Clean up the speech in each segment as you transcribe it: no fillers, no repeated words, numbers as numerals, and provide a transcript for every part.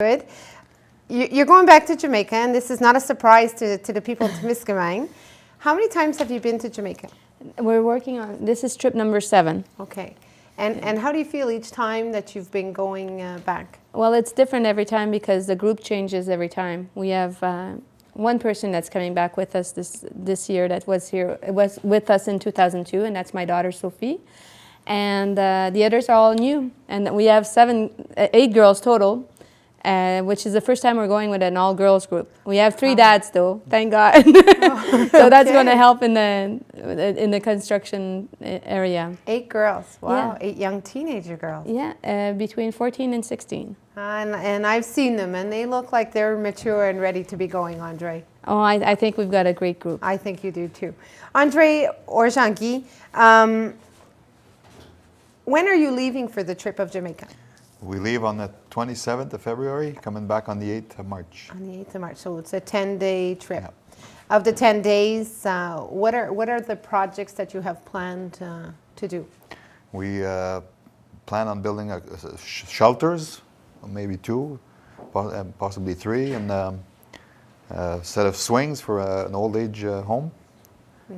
Good. You're going back to Jamaica, and this is not a surprise to the people of Temiskaming. How many times have you been to Jamaica? We're working on, this is trip number 7. Okay. And how do you feel each time that you've been going back? Well, it's different every time because the group changes every time. We have one person that's coming back with us this year that was here. It was with us in 2002, and that's my daughter, Sophie. And the others are all new. And we have 8 girls total. Which is the first time we're going with an all-girls group. We have 3 dads, though, thank God. So that's going to help in the construction area. 8 girls, wow, Yeah. 8 young teenager girls. Yeah, between 14 and 16. And I've seen them, and they look like they're mature and ready to be going, Andre. Oh, I think we've got a great group. I think you do, too. Andre or Jean-Guy, when are you leaving for the trip of Jamaica? We leave on the 27th of February, coming back on the 8th of March. On the 8th of March, so it's a 10-day trip. Yeah. Of the 10 days, what are the projects that you have planned to do? We plan on building shelters, maybe 2, possibly 3, and a set of swings for an old age home.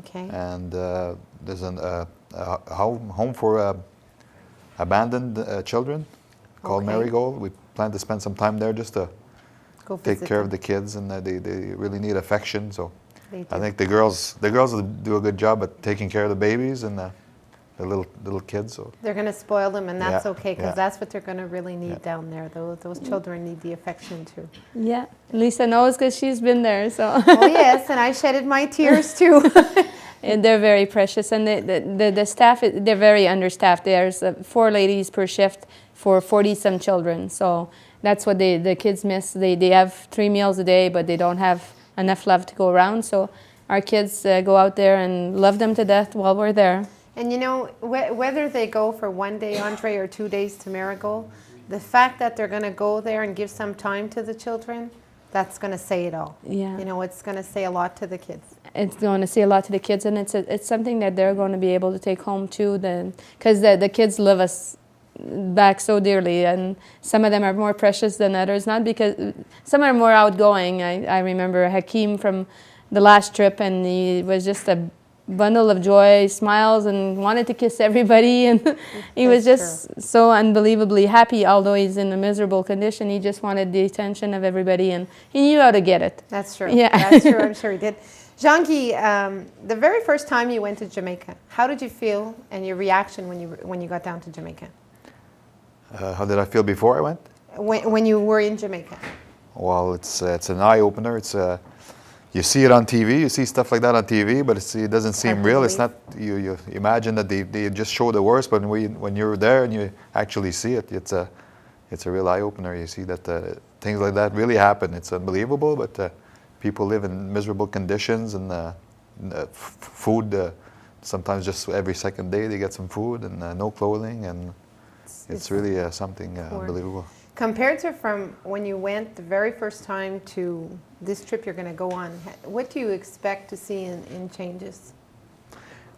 Okay. And there's a home for abandoned children called Okay. Marigold. We plan to spend some time there just to Go take visit care them. of the kids, and they really need affection. So They I do. think the girls will do a good job at taking care of the babies and the little kids. So They're going to spoil them, and that's Yeah, okay, because yeah. that's what they're going to really need down there. Those children need the affection, too. Yeah, Lisa knows because she's been there, so. Oh, yes, and I shedded my tears, too. And they're very precious, and the staff, they're very understaffed. There's 4 ladies per shift for 40-some children, so that's what the kids miss. They have 3 meals a day, but they don't have enough love to go around, so our kids go out there and love them to death while we're there. And you know, whether they go for 1 day, Andre, or 2 days to Marigold, the fact that they're going to go there and give some time to the children, that's going to say it all. Yeah. You know, it's going to say a lot to the kids. It's going to say a lot to the kids, and it's something that they're going to be able to take home too, because the kids love us back so dearly, and some of them are more precious than others, not because some are more outgoing. I remember Hakeem from the last trip, and he was just a bundle of joy, smiles, and wanted to kiss everybody, and he was just so unbelievably happy. Although he's in a miserable condition, he just wanted the attention of everybody, and he knew how to get it. That's true. Yeah. That's true. I'm sure he did. Jean-Guy, the very first time you went to Jamaica, how did you feel, and your reaction when you got down to Jamaica? how did I feel before I went? When you were in Jamaica? Well, it's an eye opener. It's you see it on TV, you see stuff like that on TV, but it doesn't seem real. It's not. You imagine that they just show the worst, but when you're there and you actually see it, it's a real eye opener. You see that things like that really happen. It's unbelievable, but people live in miserable conditions, and food. Sometimes just every second day they get some food and no clothing, and it's really something unbelievable. Compared to from when you went the very first time to this trip you're going to go on, what do you expect to see in changes?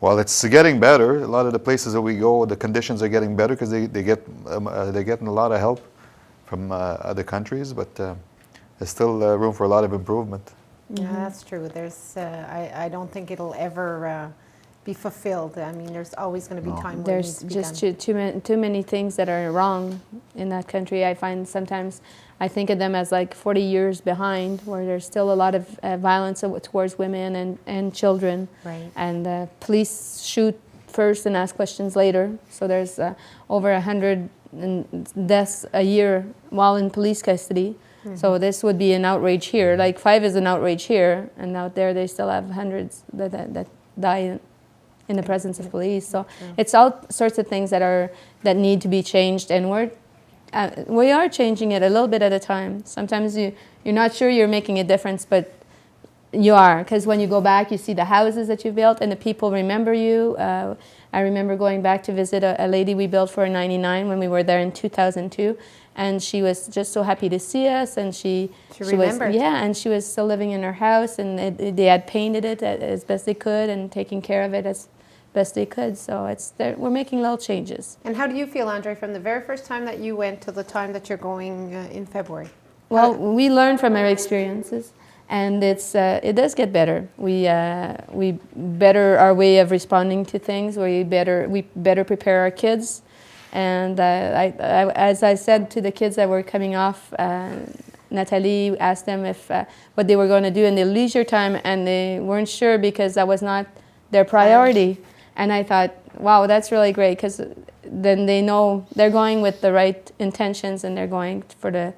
Well, it's getting better. A lot of the places that we go, the conditions are getting better because they're getting a lot of help from other countries, but there's still room for a lot of improvement. Yeah, that's true. There's, I don't think it'll ever be fulfilled. I mean, there's always going to be time where it needs There's to be just done. too many things that are wrong in that country. I find sometimes I think of them as like 40 years behind, where there's still a lot of violence towards women and children. Right. And police shoot first and ask questions later. So there's over 100 deaths a year while in police custody. Mm-hmm. So this would be an outrage here. Like 5 is an outrage here, and out there they still have hundreds that die in the presence of police. So it's all sorts of things that need to be changed, and we are changing it a little bit at a time. Sometimes you're not sure you're making a difference, but you are, because when you go back, you see the houses that you built, and the people remember you. I remember going back to visit a lady we built for 99 when we were there in 2002, and she was just so happy to see us, and she remembered. was, and she was still living in her house, and they had painted it as best they could and taking care of it as best they could. So we're making little changes. And how do you feel, Andre, from the very first time that you went to the time that you're going in February? Well, we learn from our experiences, and it does get better. We better our way of responding to things. We better prepare our kids, and as I said to the kids that were coming off, Nathalie asked them if what they were going to do in their leisure time, and they weren't sure because that was not their priority. And I thought, wow, that's really great, because then they know they're going with the right intentions and they're going for the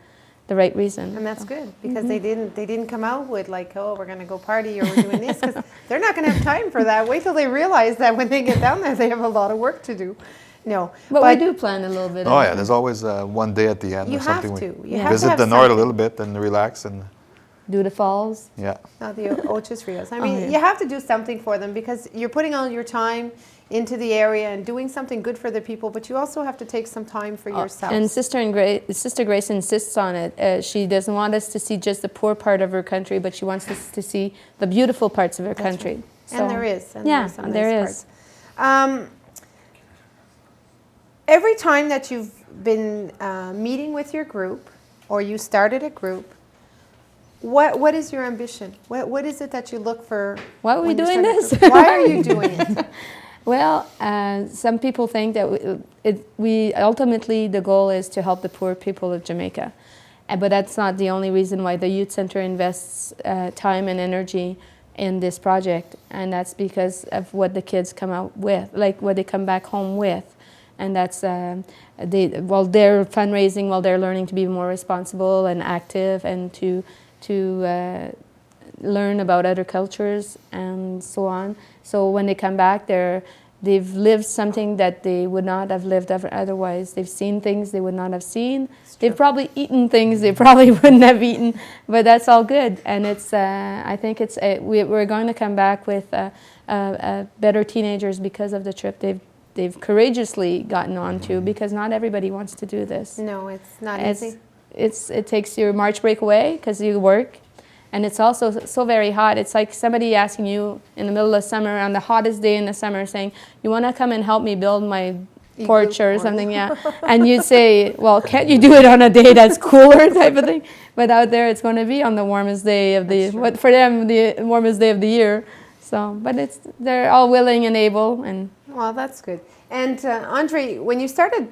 right reason. And that's good, because they didn't come out with like, oh, we're going to go party or we're doing this, because they're not going to have time for that. Wait till they realize that when they get down there, they have a lot of work to do. No, but we do plan a little bit. Oh yeah, there's always one day at the end you or something. Have to. You We have visit to have the north a something. little bit and relax and Do the falls. yeah. The Ochos Rios. I mean, yeah. you have to do something for them, because you're putting all your time into the area and doing something good for the people, but you also have to take some time for yourself. And Sister Grace insists on it. She doesn't want us to see just the poor part of her country, but she wants us to see the beautiful parts of her country. Right. So, And there is. And yeah, there are some there nice is. parts. Every time that you've been meeting with your group, or you started a group, what is your ambition? What is it that you look for? Why are we when you doing start a this? group? Why are you doing it? Well, some people think that we ultimately the goal is to help the poor people of Jamaica, but that's not the only reason why the youth center invests time and energy in this project, and that's because of what the kids come out with, like what they come back home with, and that's while they're fundraising, while they're learning to be more responsible and active, and to learn about other cultures and so on. So when they come back, they've lived something that they would not have lived otherwise. They've seen things they would not have seen. They've probably eaten things they probably wouldn't have eaten, but that's all good. And it's I think we're going to come back with better teenagers because of the trip they've courageously gotten onto, because not everybody wants to do this. No, it's not easy. It takes your March break away because you work. And it's also so very hot. It's like somebody asking you in the middle of summer, on the hottest day in the summer, saying, you want to come and help me build my porch or something, yeah. And you say, well, can't you do it on a day that's cooler type of thing? But out there, it's going to be on the warmest day of for them, the warmest day of the year. So, but they're all willing and able. And Well, that's good. And Andre, when you started,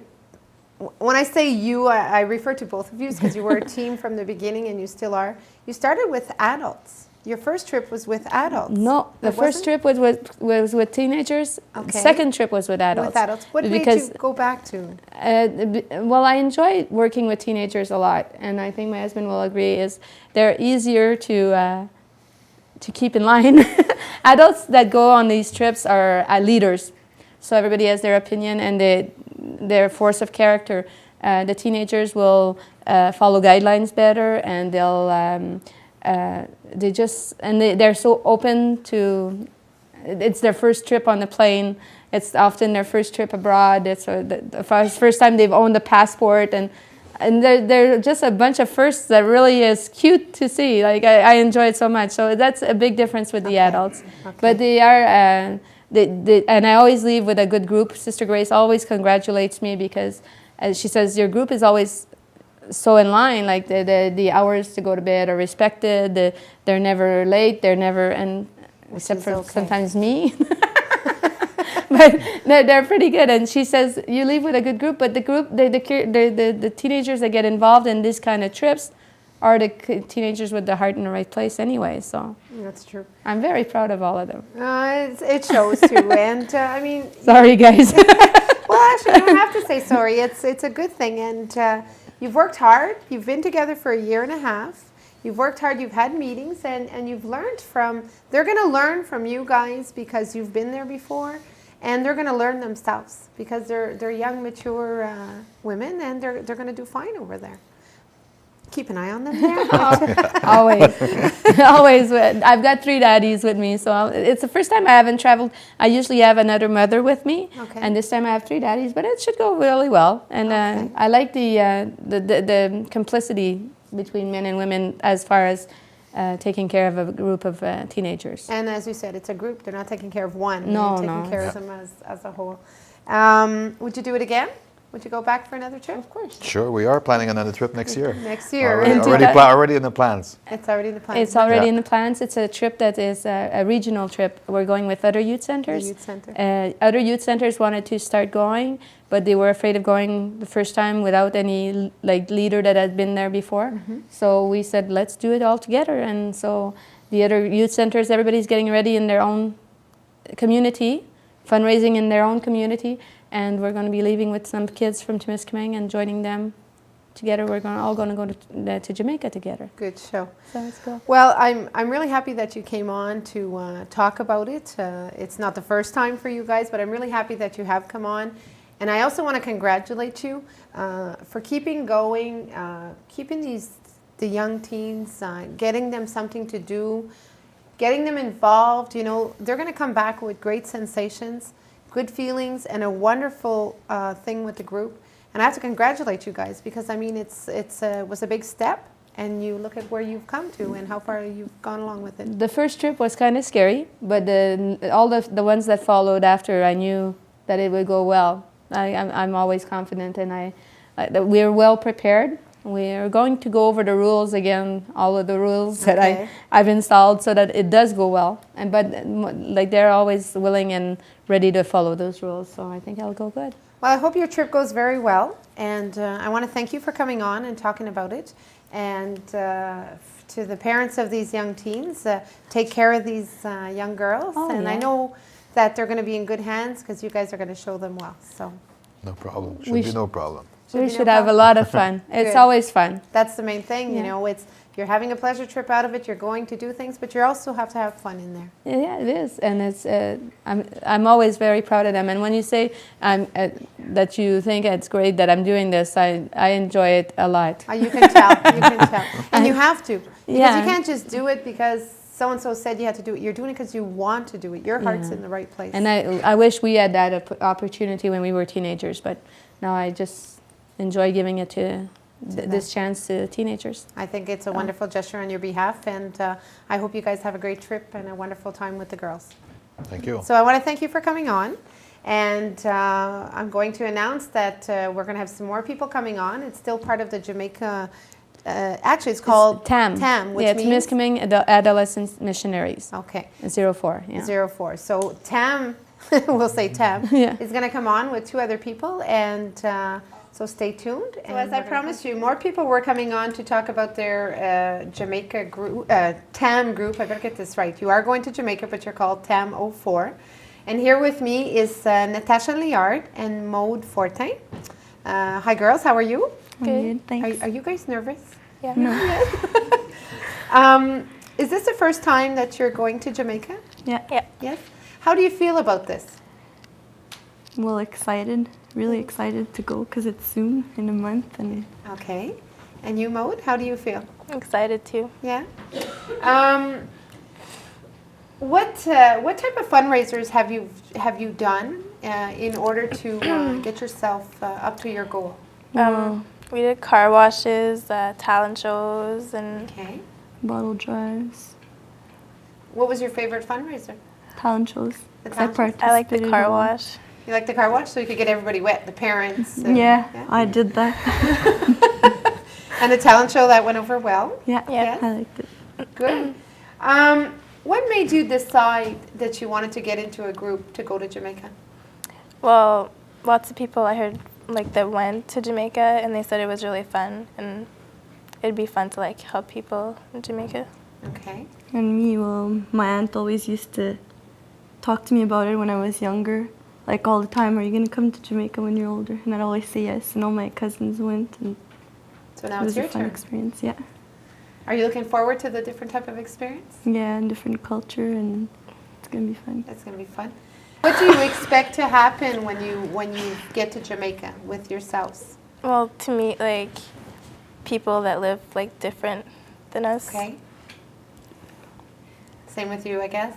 when I say you, I refer to both of you because you were a team from the beginning and you still are. You started with adults. Your first trip was with adults. No, the first trip was with teenagers. Okay. The second trip was with adults. With adults. What made you go back to? Well, I enjoy working with teenagers a lot, and I think my husband will agree. Is they're easier to keep in line. Adults that go on these trips are leaders, so everybody has their opinion and their force of character. The teenagers will follow guidelines better, and they're so open to. It's their first trip on the plane. It's often their first trip abroad. It's the first time they've owned a passport, and they're just a bunch of firsts that really is cute to see. Like I enjoy it so much. So that's a big difference with the adults. Okay. But they are. And I always leave with a good group. Sister Grace always congratulates me because she says your group is always so in line. Like the hours to go to bed are respected. They're never late. They're never except for sometimes me. But they're pretty good. And she says you leave with a good group. But the teenagers that get involved in these kind of trips are the teenagers with the heart in the right place anyway. So that's true. I'm very proud of all of them. It shows too. And I mean, sorry guys. Well, actually, you don't have to say sorry. It's a good thing. And you've worked hard. You've been together for a year and a half. You've worked hard. You've had meetings, and you've learned from. They're going to learn from you guys because you've been there before, and they're going to learn themselves because they're young, mature women, and they're going to do fine over there. Keep an eye on them there. Always. I've got 3 daddies with me, so it's the first time I haven't traveled. I usually have another mother with me, and this time I have 3 daddies, but it should go really well. And I like the complicity between men and women as far as taking care of a group of teenagers. And as you said, it's a group. They're not taking care of one. No, They're taking care of them as a whole. Would you do it again? Would you go back for another trip? Of course. Sure, we are planning another trip next year. Next year. Already, And to already, that- already in the plans. It's already in the plan. It's already Yeah. in the plans. It's a trip that is a regional trip. We're going with other youth the centers. youth center. Other youth centers wanted to start going, but they were afraid of going the first time without any like leader that had been there before. So we said, let's do it all together. And so the other youth centers, everybody's getting ready in their own community, fundraising in their own community, and we're going to be leaving with some kids from Temiskaming and joining them together. We're all going to go to Jamaica together. Good show. So let's go. Well, I'm really happy that you came on to talk about it. It's not the first time for you guys, but I'm really happy that you have come on. And I also want to congratulate you for keeping going, keeping the young teens, getting them something to do, getting them involved. You know, they're going to come back with great sensations, good feelings, and a wonderful thing with the group. And I have to congratulate you guys because I mean it was a big step, and you look at where you've come to and how far you've gone along with it. The first trip was kind of scary, but all the ones that followed after, I knew that it would go well. I'm always confident, and we're well prepared. We're going to go over the rules again, all of the rules that Okay. I've installed, so that it does go well. But like they're always willing and ready to follow those rules, so I think I'll go good. Well, I hope your trip goes very well, and I want to thank you for coming on and talking about it. And to the parents of these young teens, take care of these young girls. Oh, and I yeah. know that they're going to be in good hands because you guys are going to show them well. So No problem. We Should be sh- no problem. Should We be no should have a problem. lot of fun. It's Good. always fun. that's the main thing. You Yeah. know, you're having a pleasure trip out of it. You're going to do things, but you also have to have fun in there. Yeah, it is, and it's. I'm always very proud of them. And when you say that you think it's great that I'm doing this, I enjoy it a lot. You can tell. You can tell, and you have to because Yeah. you can't just do it because so and so said you had to do it. You're doing it because you want to do it. Your heart's Yeah. in the right place. And I wish we had that opportunity when we were teenagers, but now I just enjoy giving it to this chance to teenagers. I think it's a wonderful gesture on your behalf, and I hope you guys have a great trip and a wonderful time with the girls. Thank you. So I want to thank you for coming on, and I'm going to announce that we're going to have some more people coming on. It's still part of the Jamaica, actually it's called TAM. TAM, which yeah, means... Temiskaming Adolescent Missionaries. Okay, 04, yeah. 04. So TAM, we'll say TAM, Yeah. is going to come on with 2 other people, and so stay tuned. So as I promised you, more people were coming on to talk about their Jamaica group, TAM group. I better get this right. You are going to Jamaica, but you're called TAM 04. And here with me is Natasha Liard and Maude Fortin. Hi girls, how are you? Good, thanks. Are you guys nervous? Yeah. No. Is this the first time that you're going to Jamaica? Yeah. Yeah. Yes. How do you feel about this? Well, excited. Really excited to go because it's soon, in a month. And Okay. And you, Maude, how do you feel? I'm excited too. Yeah. What type of fundraisers have you done in order to get yourself up to your goal? We did car washes, talent shows, and Okay. bottle drives, What was your favorite fundraiser? talent shows. The 'Cause talent shows? I like the participated car in all. wash. You like the car wash, so you could get everybody wet, the parents. and- Yeah, I did that. And the talent show that went over well. Yeah, Yeah. I liked it. Good. What made you decide that you wanted to get into a group to go to Jamaica? Well, lots of people I heard that went to Jamaica, and they said it was really fun, and it'd be fun to help people in Jamaica. Okay. And me, well, my aunt always used to talk to me about it when I was younger. Like all the time, are you going to come to Jamaica when you're older? And I'd always say yes. And all my cousins went, and So now it it's was your a fun turn. experience, yeah. Are you looking forward to the different type of experience? Yeah, and different culture, and it's going to be fun. That's going to be fun. What do you expect to happen when you get to Jamaica with yourselves? Well, to meet people that live different than us. Okay. Same with you, I guess.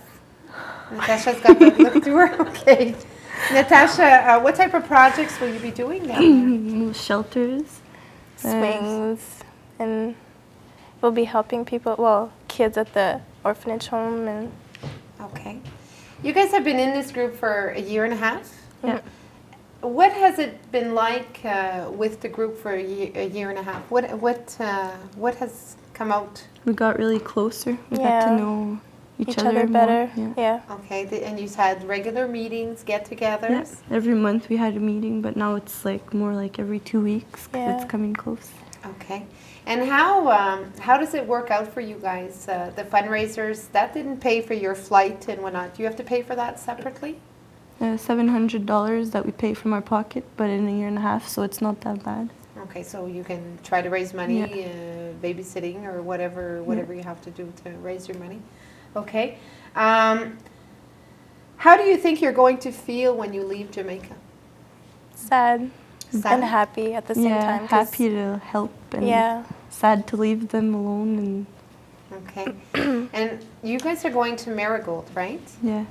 Natasha's got the look to her. Okay. Natasha, what type of projects will you be doing down there? Shelters. Swings, and we'll be helping kids at the orphanage home, and Okay. You guys have been in this group for a year and a half. Yeah. what has it been like with the group for a year and a half? What has come out? We got really closer. We got Yeah. to know each Other more. better. Yeah. Yeah. Okay, and you had regular meetings, get-togethers. Yes. Every month we had a meeting, but now it's like more like every 2 weeks 'cause Yeah. it's coming close. Okay, and how does it work out for you guys? The fundraisers that didn't pay for your flight and whatnot. Do you have to pay for that separately? $700 that we pay from our pocket, but in a year and a half, so it's not that bad. Okay, so you can try to raise money, Yeah. babysitting or whatever you have to do to raise your money. Okay. How do you think you're going to feel when you leave Jamaica? Sad Sad? and happy at the same yeah, time. 'cause- happy to help and Yeah. sad to leave them alone and Okay. And you guys are going to Marigold, right? yeah.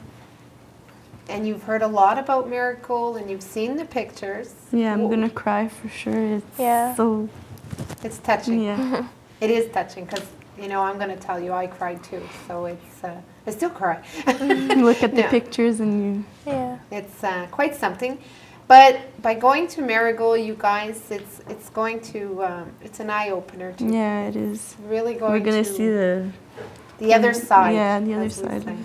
And you've heard a lot about Marigold and you've seen the pictures. Yeah, I'm Wh- gonna cry for sure. It's Yeah. so It's touching. yeah. It is touching because, I'm going to tell you, I cried too. So I still cry. You look at the No. pictures and you Yeah. It's quite something. But by going to Marigold, you guys, it's going to, it's an eye opener too. yeah, it is. It's really going We're gonna to see the other side. Yeah, the other as we side say.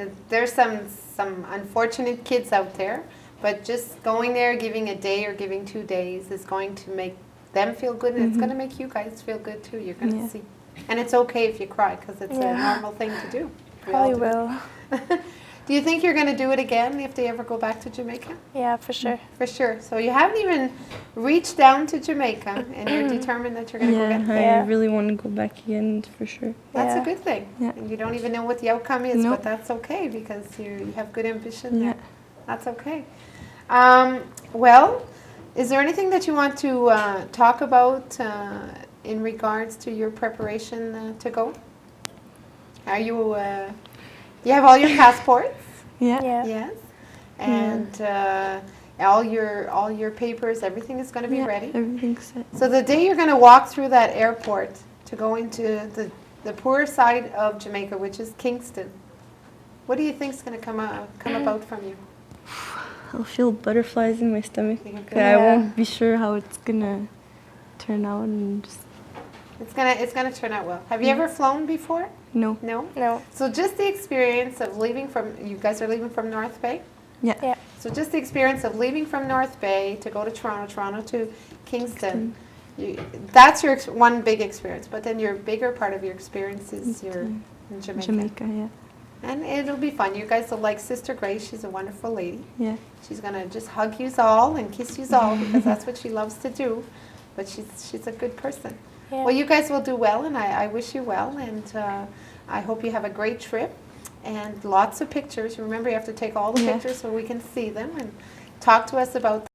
of There's some unfortunate kids out there, but just going there, giving a day or giving 2 days is going to make them feel good, and it's going to make you guys feel good too. You're going to Yeah. see. And it's okay if you cry, because it's a Yeah. normal thing to do. We all Probably do it. will. Do you think you're going to do it again if they ever go back to Jamaica? Yeah, for sure. For sure. So you haven't even reached down to Jamaica, and you're determined that you're going to go yeah, back. I Yeah. really want to go back again for sure. That's a Yeah. good thing. Yeah. And you don't even know what the outcome is, Nope. but that's okay because you have good ambition Yeah. there. That's okay. Well, is there anything that you want to talk about in regards to your preparation to go? Are you? You have all your passports? Yeah. Yeah. Yes. And all your papers, everything is going to be Yeah, ready. Everything's set. So the day you're going to walk through that airport to go into the poorer side of Jamaica, which is Kingston, what do you think is going to come about from you? I'll feel butterflies in my stomach. You're but gonna- I Yeah. won't be sure how it's gonna turn out and just It's gonna turn out well. Have you ever flown before? no. No. No. So just the experience of leaving from, you guys are leaving from North Bay? Yeah. Yeah. So just the experience of leaving from North Bay to go to Toronto to Kingston, that's your one big experience. But then your bigger part of your experience is your in Jamaica. Jamaica, yeah. And it'll be fun. You guys will like Sister Grace. She's a wonderful lady. Yeah. She's gonna just hug you all and kiss you all because that's what she loves to do. But she's a good person. Yeah. Well, you guys will do well, and I wish you well, and I hope you have a great trip and lots of pictures. Remember, you have to take all the Yeah. pictures so we can see them and talk to us about